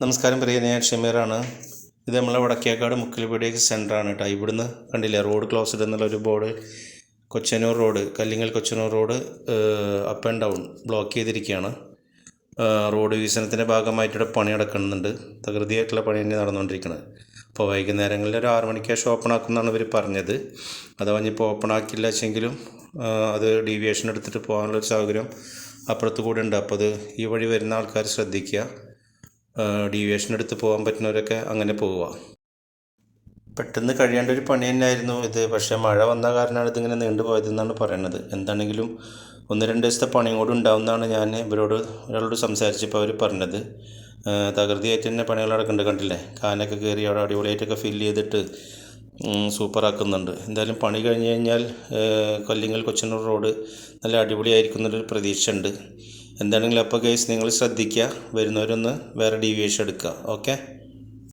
നമസ്കാരം പ്രിയ, ഞാൻ ഷമീറാണ്. ഇത് നമ്മളെ വടക്കേക്കാട് മുക്കിൽപീടികയ്ക്ക് സെൻറ്ററാണ് കേട്ടോ. ഇവിടുന്ന് കണ്ടില്ലേ, റോഡ് ക്ലോസ്ഡ് എന്നുള്ളൊരു board. Kochanur road, Kallingal Kochanur road up and down block ചെയ്തിരിക്കുകയാണ്. റോഡ് വികസനത്തിൻ്റെ ഭാഗമായിട്ടിവിടെ പണി നടക്കുന്നുണ്ട്. തകൃതിയായിട്ടുള്ള പണി തന്നെ നടന്നുകൊണ്ടിരിക്കുന്നത്. അപ്പോൾ വൈകുന്നേരങ്ങളിൽ ഒരു 6 മണിക്ക് ഓപ്പൺ ആക്കുമെന്നാണ് ഇവർ പറഞ്ഞത്. അഥവാ ഇപ്പോൾ ഓപ്പൺ ആക്കില്ല വെച്ചെങ്കിലും അത് ഡീവിയേഷൻ എടുത്തിട്ട് പോകാനുള്ളൊരു സൗകര്യം അപ്പുറത്ത് കൂടെ ഉണ്ട്. അപ്പോൾ അത് ഈ വഴി വരുന്ന ആൾക്കാർ ശ്രദ്ധിക്കുക. ഡീവിയേഷൻ എടുത്ത് പോകാൻ പറ്റുന്നവരൊക്കെ അങ്ങനെ പോവുക. പെട്ടെന്ന് കഴിയേണ്ട ഒരു പണി തന്നെയായിരുന്നു ഇത്. പക്ഷേ മഴ വന്ന കാരണമാണ് ഇതിങ്ങനെ നീണ്ടുപോയതെന്നാണ് പറയണത്. എന്താണെങ്കിലും 1-2 ദിവസത്തെ പണിയും കൂടി ഉണ്ടാവുമെന്നാണ് ഞാൻ ഒരാളോട് സംസാരിച്ചപ്പോൾ അവർ പറഞ്ഞത്. തകൃതിയായിട്ട് തന്നെ പണികൾ നടക്കുന്നുണ്ട്. കണ്ടില്ലേ, കാനൊക്കെ കയറി അവിടെ അടിപൊളിയായിട്ടൊക്കെ ഫില്ല് ചെയ്തിട്ട് സൂപ്പറാക്കുന്നുണ്ട്. എന്തായാലും പണി കഴിഞ്ഞ് കഴിഞ്ഞാൽ കല്ലിങ്ങൽ കൊച്ചനൂർ റോഡ് നല്ല അടിപൊളിയായിരിക്കുന്നൊരു പ്രതീക്ഷ ഉണ്ട്. എന്താണെങ്കിലും അപ്പോൾ ഗൈസ്, നിങ്ങൾ ശ്രദ്ധിക്കുക, വരുന്നവരൊന്ന് വേറെ ഡീവിയേഷൻ എടുക്കുക. ഓക്കെ.